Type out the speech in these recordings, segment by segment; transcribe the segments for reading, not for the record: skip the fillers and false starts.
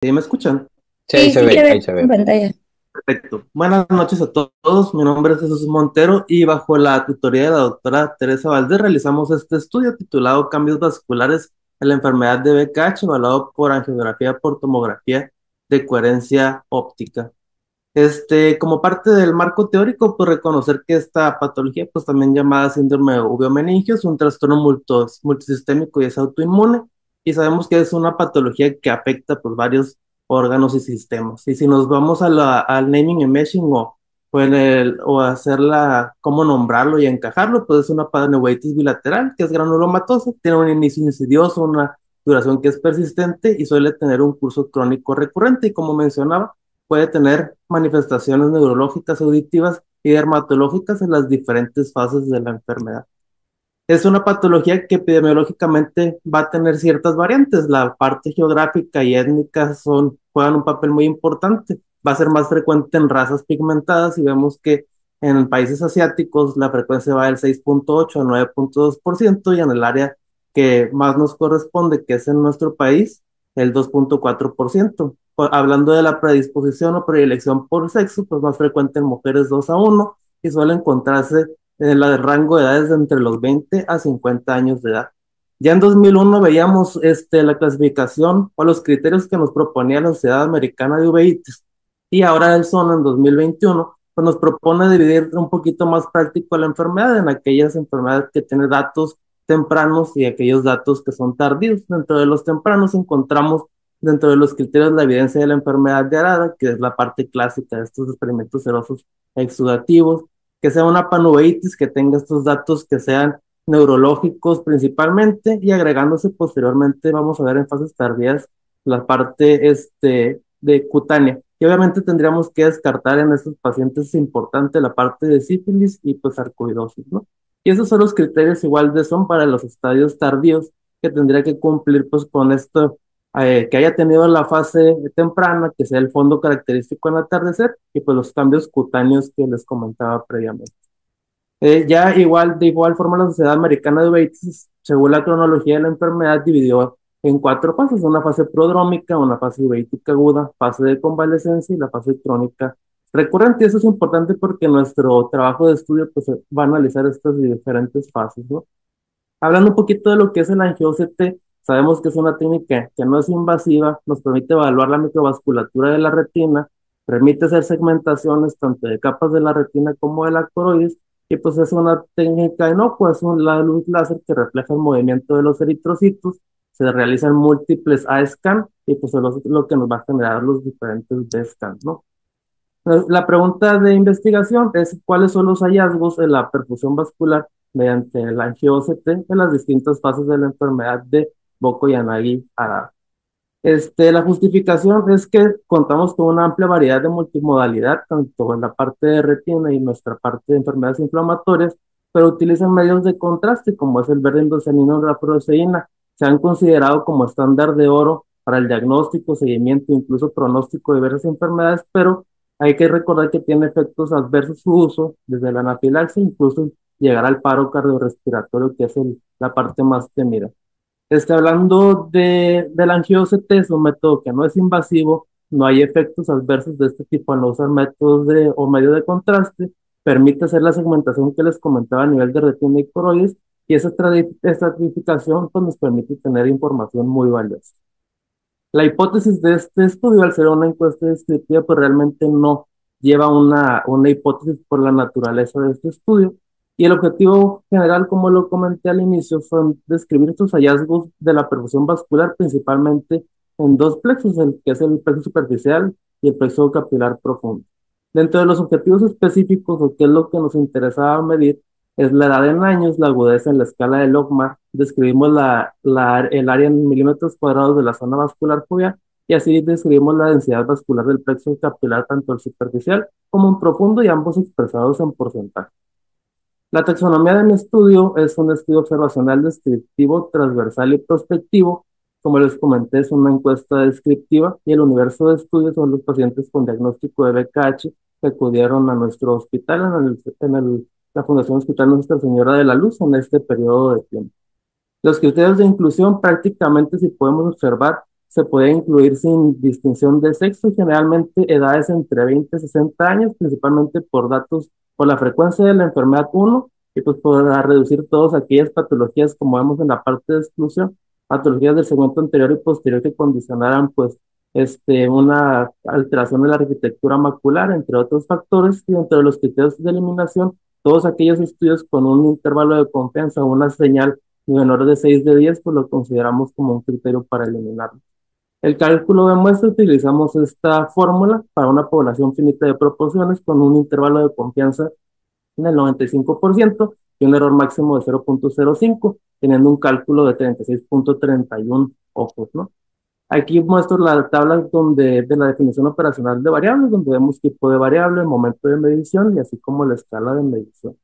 ¿Sí me escuchan? Sí, ahí Sí, se sí se ve, ahí ve se en ve. pantalla. Perfecto. Buenas noches a todos. Mi nombre es Jesús Montero y bajo la tutoría de la doctora Teresa Valdés realizamos este estudio titulado Cambios vasculares en la enfermedad de BKH evaluado por angiografía por tomografía de coherencia óptica. Como parte del marco teórico, pues reconocer que esta patología, pues también llamada síndrome de uveomeningio, es un trastorno multisistémico y es autoinmune, y sabemos que es una patología que afecta pues varios órganos y sistemas. Y si nos vamos a al naming and imaging o hacerla, cómo nombrarlo y encajarlo, pues es una paneuvitis bilateral que es granulomatosa, tiene un inicio insidioso, una duración que es persistente y suele tener un curso crónico recurrente, y como mencionaba, puede tener manifestaciones neurológicas, auditivas y dermatológicas en las diferentes fases de la enfermedad. Es una patología que epidemiológicamente va a tener ciertas variantes. La parte geográfica y étnica juegan un papel muy importante. Va a ser más frecuente en razas pigmentadas y vemos que en países asiáticos la frecuencia va del 6.8 a 9.2% y en el área que más nos corresponde, que es en nuestro país, el 2.4%. Hablando de la predisposición o predilección por sexo, pues más frecuente en mujeres 2:1 y suele encontrarse en la de rango de edades de entre los 20 a 50 años de edad. Ya en 2001 veíamos la clasificación o los criterios que nos proponía la Sociedad Americana de Uveitis, y ahora el SONO en 2021 pues nos propone dividir un poquito más práctico la enfermedad en aquellas enfermedades que tienen datos tempranos y aquellos datos que son tardíos. Dentro de los tempranos encontramos dentro de los criterios la evidencia de la enfermedad de Arada, que es la parte clásica de estos experimentos serosos exudativos, que sea una panuveitis que tenga estos datos que sean neurológicos principalmente, y agregándose posteriormente, vamos a ver en fases tardías, la parte de cutánea. Y obviamente tendríamos que descartar en estos pacientes, es importante, la parte de sífilis y pues sarcoidosis, ¿no? Y esos son los criterios igual de son para los estadios tardíos que tendría que cumplir pues con esto, que haya tenido la fase temprana, que sea el fondo característico en atardecer y pues los cambios cutáneos que les comentaba previamente. Ya igual, de igual forma, la Sociedad Americana de Bates, según la cronología de la enfermedad, dividió en cuatro fases: una fase prodrómica, una fase ubéitica aguda, fase de convalescencia y la fase crónica recurrente. Y eso es importante porque nuestro trabajo de estudio pues, va a analizar estas diferentes fases, ¿no? Hablando un poquito de lo que es el angio-OCT, sabemos que es una técnica que no es invasiva, nos permite evaluar la microvasculatura de la retina, permite hacer segmentaciones tanto de capas de la retina como de la coroides, y pues es una técnica inocua, es la luz láser que refleja el movimiento de los eritrocitos, se realizan múltiples A-scan y pues es lo que nos va a generar los diferentes B-scan, ¿no? La pregunta de investigación es cuáles son los hallazgos en la perfusión vascular mediante el angio-OCT en las distintas fases de la enfermedad de Boko-Yanagi-Arada. La justificación es que contamos con una amplia variedad de multimodalidad, tanto en la parte de retina y nuestra parte de enfermedades inflamatorias, pero utilizan medios de contraste como es el verde endosanino y la proteína. Se han considerado como estándar de oro para el diagnóstico, seguimiento e incluso pronóstico de diversas enfermedades, pero hay que recordar que tiene efectos adversos su uso, desde la anafilaxia, incluso llegar al paro cardiorrespiratorio, que es la parte más temida. Hablando del angio-OCT, es un método que no es invasivo, no hay efectos adversos de este tipo al no usar métodos o medio de contraste, permite hacer la segmentación que les comentaba a nivel de retina y coroides, y esa estratificación pues, nos permite tener información muy valiosa. La hipótesis de este estudio, al ser una encuesta descriptiva, pues realmente no lleva una hipótesis por la naturaleza de este estudio. Y el objetivo general, como lo comenté al inicio, fue describir estos hallazgos de la perfusión vascular principalmente en dos plexos, el que es el plexo superficial y el plexo capilar profundo. Dentro de los objetivos específicos, o qué es lo que nos interesaba medir, es la edad en años, la agudeza en la escala de Logmar. Describimos el área en milímetros cuadrados de la zona vascular foveal, y así describimos la densidad vascular del plexo capilar, tanto el superficial como el profundo, y ambos expresados en porcentaje. La taxonomía de mi estudio es un estudio observacional descriptivo, transversal y prospectivo. Como les comenté, es una encuesta descriptiva, y el universo de estudios son los pacientes con diagnóstico de BKH que acudieron a nuestro hospital la Fundación Hospital Nuestra Señora de la Luz en este periodo de tiempo. Los criterios de inclusión prácticamente, si podemos observar, se puede incluir sin distinción de sexo, generalmente edades entre 20 y 60 años, principalmente por datos, por la frecuencia de la enfermedad uno y pues para reducir todas aquellas patologías, como vemos en la parte de exclusión, patologías del segmento anterior y posterior que condicionaran pues una alteración de la arquitectura macular, entre otros factores, y entre los criterios de eliminación, todos aquellos estudios con un intervalo de confianza o una señal menor de 6 de 10 pues lo consideramos como un criterio para eliminarlo. El cálculo de muestra utilizamos esta fórmula para una población finita de proporciones con un intervalo de confianza en el 95% y un error máximo de 0.05, teniendo un cálculo de 36.31 ojos, ¿no? Aquí muestro la tabla de la definición operacional de variables, donde vemos tipo de variable, momento de medición y así como la escala de medición.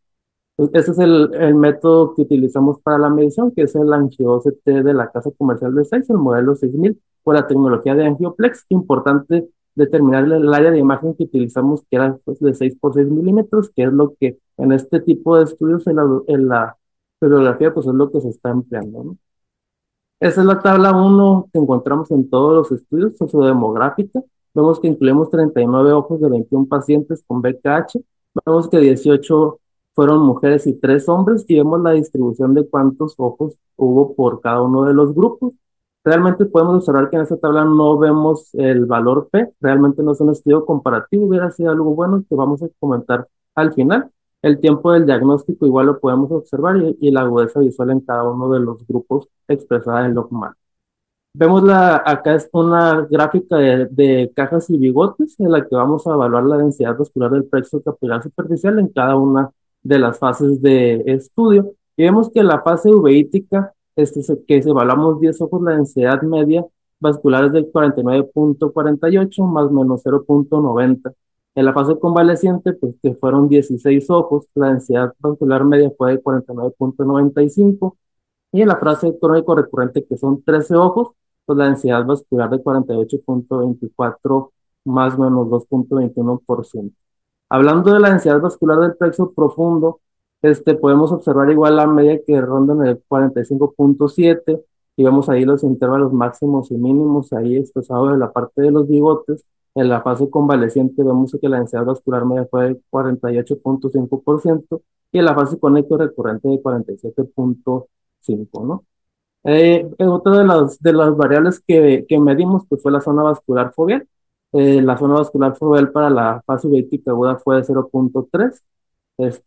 Ese es el método que utilizamos para la medición, que es el AngioCT de la Casa Comercial de Seix, el modelo 6000, por la tecnología de Angioplex. Importante determinar el área de imagen que utilizamos, que era pues, de 6 por 6 milímetros, que es lo que en este tipo de estudios en la bibliografía, pues es lo que se está empleando, ¿no? Esa es la tabla uno que encontramos en todos los estudios sociodemográfica. Vemos que incluimos 39 ojos de 21 pacientes con BKH. Vemos que 18 fueron mujeres y 3 hombres y vemos la distribución de cuántos ojos hubo por cada uno de los grupos. Realmente podemos observar que en esta tabla no vemos el valor P, realmente no es un estudio comparativo, hubiera sido algo bueno que vamos a comentar al final. El tiempo del diagnóstico igual lo podemos observar y la agudeza visual en cada uno de los grupos expresada en logMAR. Vemos acá es una gráfica de cajas y bigotes en la que vamos a evaluar la densidad vascular del plexo capilar superficial en cada una de las fases de estudio. Y vemos que la fase uveítica, que si evaluamos 10 ojos, la densidad media vascular es del 49.48 más menos 0.90. En la fase convaleciente, pues que fueron 16 ojos, la densidad vascular media fue de 49.95 y en la fase crónico recurrente, que son 13 ojos, pues la densidad vascular de 48.24 más o menos 2.21%. Hablando de la densidad vascular del plexo profundo, podemos observar igual la media que ronda en el 45.7 y vemos ahí los intervalos máximos y mínimos ahí expresados en la parte de los bigotes. En la fase convaleciente vemos que la densidad vascular media fue de 48.5% y en la fase crónico recurrente de 47.5, ¿no? Otra de las variables que medimos pues, fue la zona vascular foveal. La zona vascular foveal para la fase uveítica aguda fue de 0.3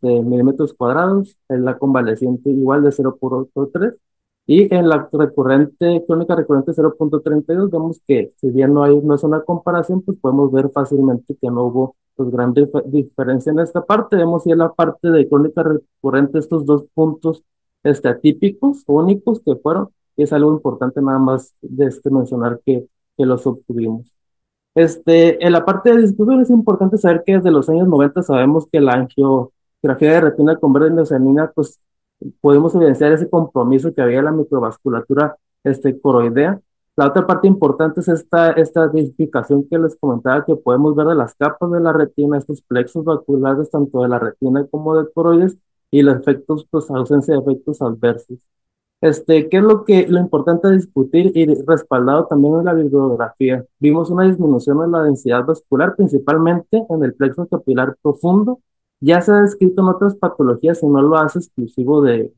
milímetros cuadrados, en la convaleciente igual de 0.3 y en la recurrente, crónica recurrente 0.32, vemos que si bien no es una comparación, pues podemos ver fácilmente que no hubo pues, gran diferencia en esta parte. Vemos si en la parte de crónica recurrente estos dos puntos atípicos, únicos que fueron, y es algo importante nada más de mencionar que los obtuvimos. En la parte de discusión es importante saber que desde los años 90 sabemos que la angiografía de retina con verde endocyanina, pues podemos evidenciar ese compromiso que había en la microvasculatura coroidea. La otra parte importante es esta identificación que les comentaba, que podemos ver de las capas de la retina, estos plexos vasculares, tanto de la retina como de coroides, y los efectos, pues ausencia de efectos adversos. ¿Qué es lo importante de discutir y respaldado también en la bibliografía? Vimos una disminución en la densidad vascular, principalmente en el plexo capilar profundo. Ya se ha descrito en otras patologías y no lo hace exclusivo del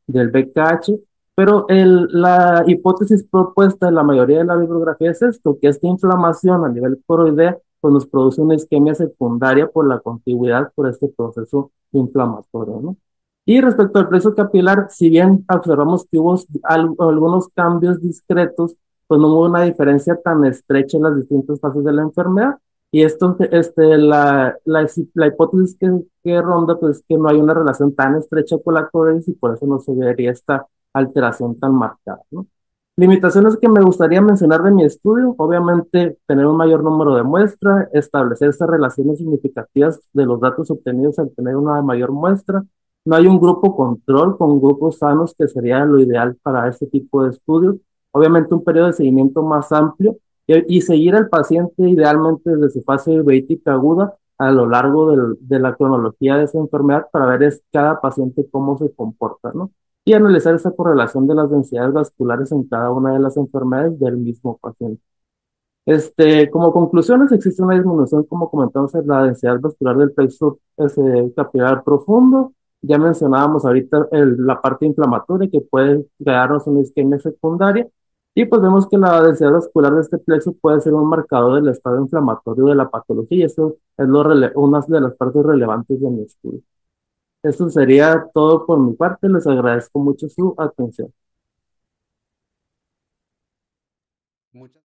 BKH, pero la hipótesis propuesta en la mayoría de la bibliografía es esto, que esta inflamación a nivel coroidea pues nos produce una isquemia secundaria por la contigüidad por este proceso inflamatorio, ¿no? Y respecto al plexo capilar, si bien observamos que hubo algunos cambios discretos, pues no hubo una diferencia tan estrecha en las distintas fases de la enfermedad. Y esto, la hipótesis que ronda, pues que no hay una relación tan estrecha con la coroides y por eso no se vería esta alteración tan marcada, ¿no? Limitaciones que me gustaría mencionar de mi estudio, obviamente tener un mayor número de muestras, establecer estas relaciones significativas de los datos obtenidos al tener una mayor muestra. No hay un grupo control con grupos sanos que sería lo ideal para este tipo de estudios. Obviamente un periodo de seguimiento más amplio y seguir al paciente idealmente desde su fase uveítica aguda a lo largo de la cronología de esa enfermedad para ver cada paciente cómo se comporta, ¿no? y analizar esa correlación de las densidades vasculares en cada una de las enfermedades del mismo paciente. Como conclusiones, existe una disminución, como comentamos, en la densidad vascular del plexo capilar profundo. Ya mencionábamos ahorita la parte inflamatoria que puede crearnos una isquemia secundaria. Y pues vemos que la densidad vascular de este plexo puede ser un marcador del estado inflamatorio de la patología. Y eso es una de las partes relevantes de mi estudio. Eso sería todo por mi parte. Les agradezco mucho su atención. Muchas